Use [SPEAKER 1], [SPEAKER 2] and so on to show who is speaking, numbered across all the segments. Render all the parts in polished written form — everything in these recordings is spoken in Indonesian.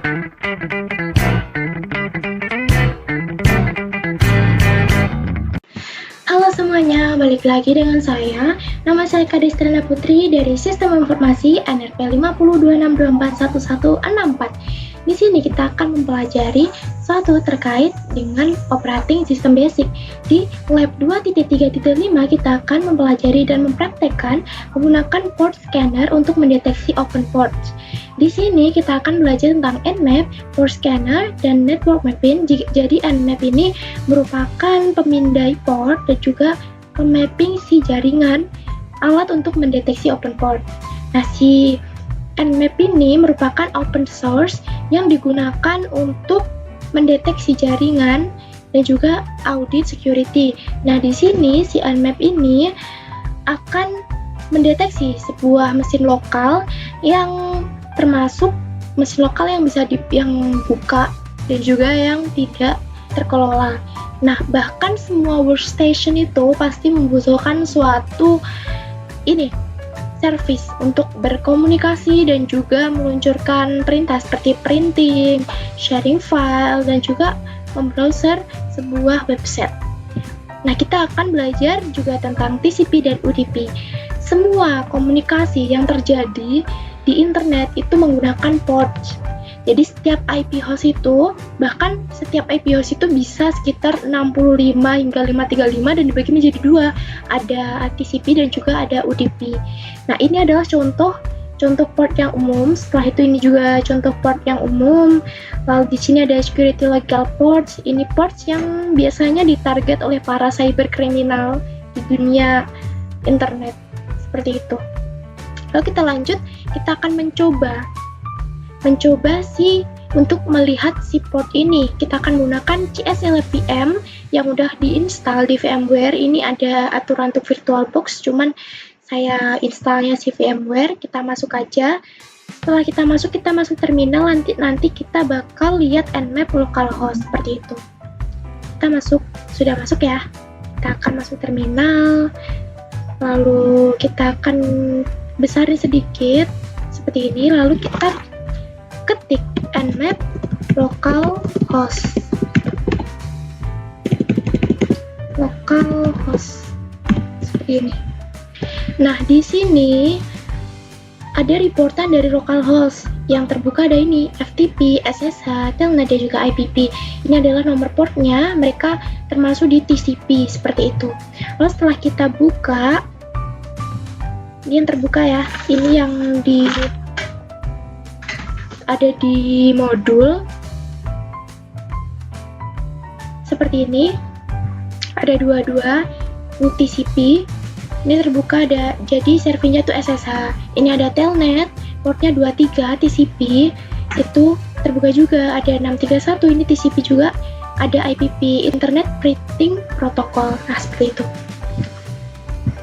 [SPEAKER 1] Halo semuanya, balik lagi dengan saya. Nama saya Kadistrana Putri dari Sistem Informasi NRP 50262411164. Di sini kita akan mempelajari suatu terkait dengan operating system basic. Di lab 2.3.5 kita akan mempelajari dan mempraktekkan menggunakan port scanner untuk mendeteksi open ports. Di sini kita akan belajar tentang Nmap, port scanner, dan network mapping. Jadi Nmap ini merupakan pemindai port dan juga pemapping si jaringan alat untuk mendeteksi open port. Nah, si Nmap ini merupakan open source yang digunakan untuk mendeteksi jaringan dan juga audit security. Nah, di sini si Nmap ini akan mendeteksi sebuah mesin lokal yang termasuk mesin lokal yang bisa yang buka dan juga yang tidak terkelola. Nah, bahkan semua workstation itu pasti membutuhkan suatu service untuk berkomunikasi dan juga meluncurkan perintah seperti printing, sharing file, dan juga membrowser sebuah website. Nah, kita akan belajar juga tentang TCP dan UDP. Semua komunikasi yang terjadi di internet itu menggunakan port. Jadi setiap IP host itu, bahkan setiap IP host itu bisa sekitar 65 hingga 535 dan dibagi menjadi dua. Ada TCP dan juga ada UDP. Nah, ini adalah contoh port yang umum. Setelah itu ini juga contoh port yang umum. Lalu di sini ada security legal ports. Ini ports yang biasanya ditarget oleh para cyberkriminal di dunia internet. Seperti itu. Lalu kita lanjut, kita akan mencoba untuk melihat si port ini. Kita akan menggunakan CSLPM yang udah diinstal di VMware. Ini ada aturan untuk VirtualBox, cuman saya installnya si VMware. Kita masuk aja. Setelah kita masuk terminal, nanti kita bakal lihat Nmap localhost seperti itu. Kita sudah masuk ya. Kita akan masuk terminal. Lalu kita akan besarin sedikit seperti ini, lalu kita ketik Nmap localhost seperti ini. Nah, di sini ada reportan dari localhost yang terbuka. Ada ini FTP, SSH, Telnet, dan juga IPP. Ini adalah nomor portnya, mereka termasuk di TCP seperti itu. Lalu setelah kita buka, ini yang terbuka ya, ini yang ada di modul seperti ini, ada dua TCP. Ini terbuka, ada jadi servernya tuh SSH. Ini ada Telnet, portnya 23, TCP itu terbuka juga, ada 631, ini TCP juga, ada IPP, Internet Printing Protocol. Nah, seperti itu.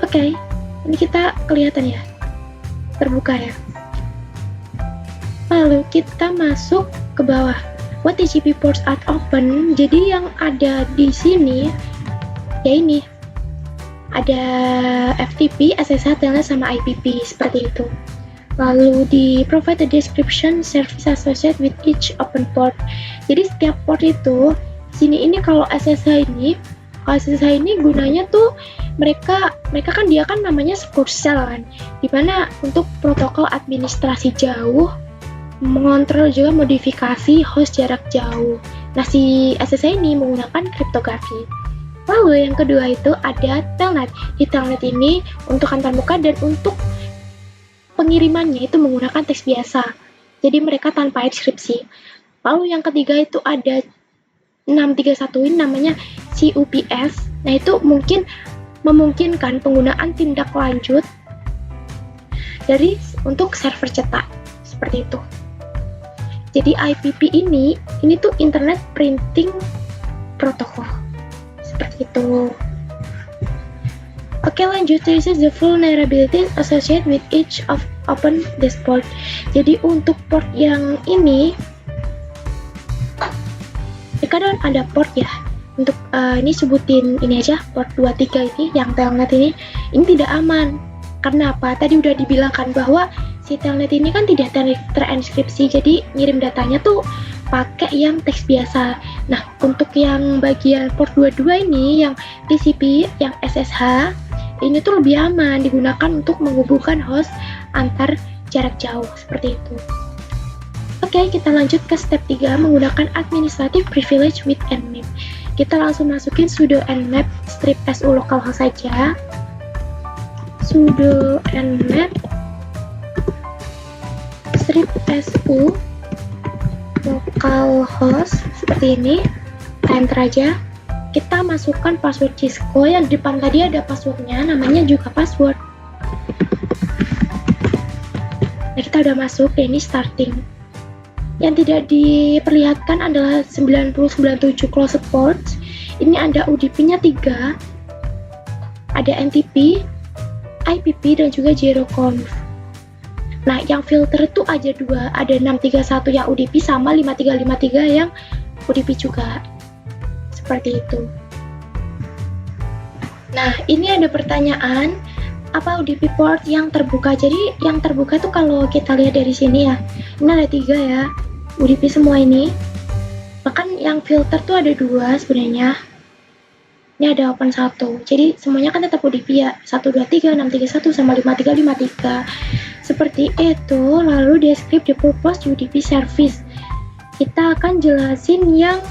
[SPEAKER 1] Oke. Ini kita kelihatan ya, terbuka ya. Lalu kita masuk ke bawah. What TCP ports are open? Jadi yang ada di sini ya ini. Ada FTP, SSH, Telnet, sama IPP seperti itu. Lalu di provide a description service associated with each open port. Jadi setiap port itu sini ini kalau SSH ini gunanya tuh mereka kan dia kan namanya secure cell kan, dimana untuk protokol administrasi jauh, mengontrol juga modifikasi host jarak jauh. Nah, si SSH ini menggunakan kriptografi. Lalu yang kedua itu ada Telnet. Di Telnet ini untuk antar muka dan untuk pengirimannya itu menggunakan teks biasa. Jadi mereka tanpa inskripsi. Lalu yang ketiga itu ada 631 ini namanya CUPS. Nah, itu memungkinkan penggunaan tindak lanjut dari untuk server cetak seperti itu. Jadi IPP ini tuh Internet Printing Protocol seperti itu. Oke, lanjut. This is the vulnerability associated with each of open this port. Jadi untuk port yang ini kadang ada port ya. Untuk ini sebutin ini aja, port 23 ini yang Telnet ini tidak aman. Karena apa? Tadi udah dibilangkan bahwa si telnet ini kan tidak terenkripsi, jadi ngirim datanya tuh pakai yang teks biasa. Nah, untuk yang bagian port 22 ini, yang TCP, yang SSH, ini tuh lebih aman digunakan untuk menghubungkan host antar jarak jauh, seperti itu. Oke, kita lanjut ke step 3, menggunakan administrative privilege with nmap. Kita langsung masukin sudo nmap strip su localhost saja. Sudo nmap strip su localhost, seperti ini. Enter aja. Kita masukkan password Cisco, yang di depan tadi ada passwordnya, namanya juga password. Nah, kita udah masuk, ini starting. Yang tidak diperlihatkan adalah 9097 closed ports. Ini ada UDP-nya 3, ada NTP, IPP, dan juga gyroconf. Nah, yang filter itu aja 2, ada 631 yang UDP sama 5353 yang UDP juga. Seperti itu. Nah, ini ada pertanyaan, apa UDP port yang terbuka? Jadi yang terbuka tuh kalau kita lihat dari sini ya, ini ada 3 ya, UDP semua ini. Bahkan yang filter tuh ada 2 sebenarnya. Ini ada open 1. Jadi semuanya kan tetap UDP ya, 123, 631 sama 5353. Seperti itu. Lalu describe the purpose UDP service. Kita akan jelasin yang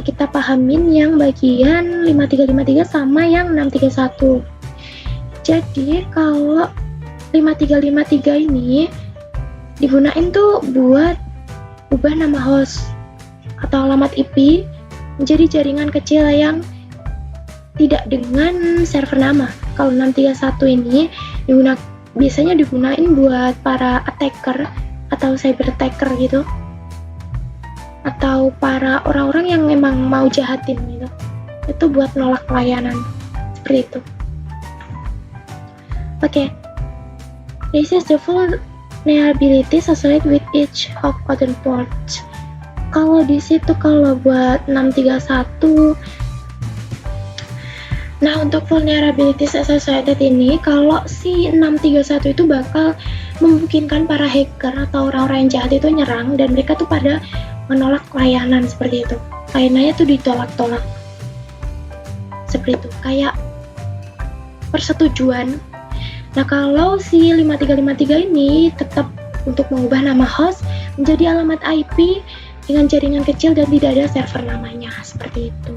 [SPEAKER 1] kita pahamin yang bagian 5353 sama yang 631. Jadi kalau 5353 ini digunain tuh buat ubah nama host atau alamat IP menjadi jaringan kecil yang tidak dengan server nama. Kalau 631 ini biasanya digunain buat para attacker atau cyber attacker gitu, atau para orang-orang yang memang mau jahatin gitu. Itu buat nolak layanan seperti itu. Oke. This is the vulnerability associated with each of other ports. Kalau di situ kalau buat 631, nah untuk vulnerability associated ini, kalau si 631 itu bakal memungkinkan para hacker atau orang-orang yang jahat itu nyerang, dan mereka tuh pada menolak layanan seperti itu. Layanannya tuh ditolak-tolak. Seperti itu, kayak persetujuan. Nah, kalau si 5353 ini tetap untuk mengubah nama host menjadi alamat IP dengan jaringan kecil dan tidak ada server namanya, seperti itu.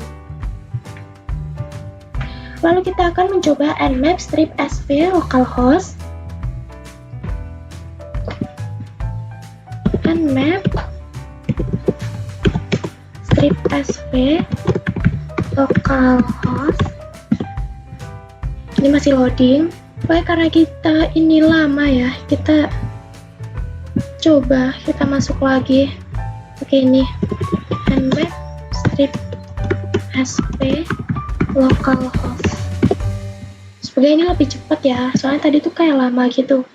[SPEAKER 1] Lalu kita akan mencoba nmap strip sv localhost. Nmap strip sv localhost. Ini masih loading. Oke, karena kita ini lama ya, kita coba kita masuk lagi. Oke, ini nmap strip sv localhost. Semoga ini lebih cepat ya, soalnya tadi tuh kayak lama gitu.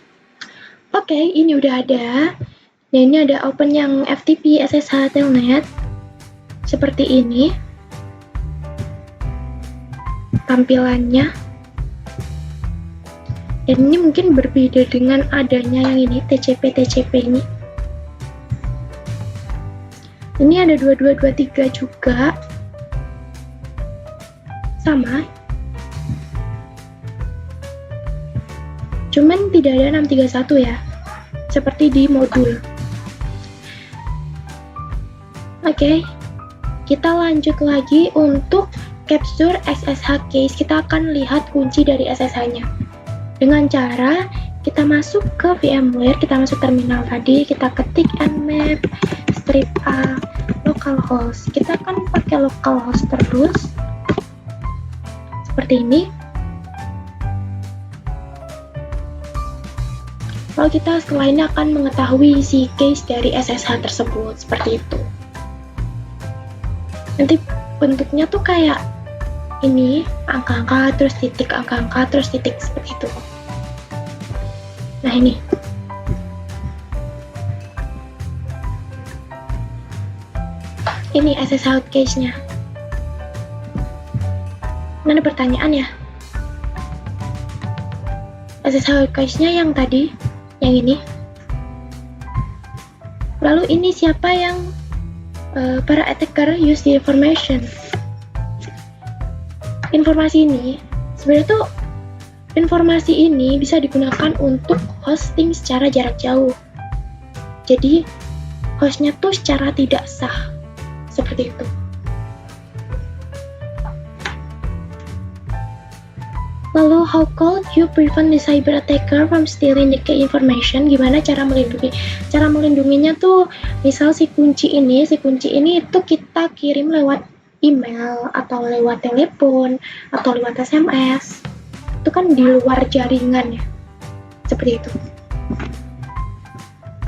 [SPEAKER 1] Oke, ini udah ada. Dan ini ada open yang FTP SSH telnet. Seperti ini tampilannya. Dan ini mungkin berbeda dengan adanya yang ini, TCP ini. Ini ada 2223 juga. Sama. Cuman tidak ada 631 ya. Seperti di modul. Oke. Kita lanjut lagi untuk capture SSH case. Kita akan lihat kunci dari SSH-nya. Dengan cara kita masuk ke VMware, kita masuk terminal tadi, kita ketik nmap strip a localhost. Kita akan pakai localhost terus. Seperti ini. Lalu kita setelah ini akan mengetahui isi case dari SSH tersebut, seperti itu. Nanti bentuknya tuh kayak ini, angka-angka, terus titik, angka-angka, terus titik, seperti itu. Nah, ini. Ini SSH case-nya. Mana pertanyaan ya? SSH case-nya yang tadi yang ini. Lalu ini siapa yang para attacker use the information. Informasi ini sebenarnya tuh informasi ini bisa digunakan untuk hosting secara jarak jauh. Jadi hostnya tuh secara tidak sah, seperti itu. Lalu, how could you prevent the cyber attacker from stealing the key information? Gimana cara melindungi? Cara melindunginya tuh, misal si kunci ini itu kita kirim lewat email atau lewat telepon atau lewat SMS. Itu kan di luar jaringan ya, seperti itu.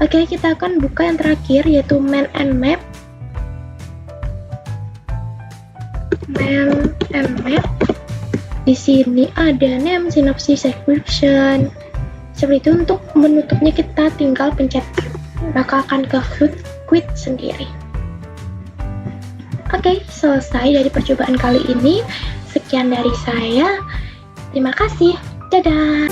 [SPEAKER 1] Oke, kita akan buka yang terakhir, yaitu man and map. Man and map. Di sini ada name, synopsis, description. Seperti itu. Untuk menutupnya kita tinggal pencet maka akan ke quit sendiri. Oke, selesai dari percobaan kali ini. Sekian dari saya. Terima kasih. Dadah.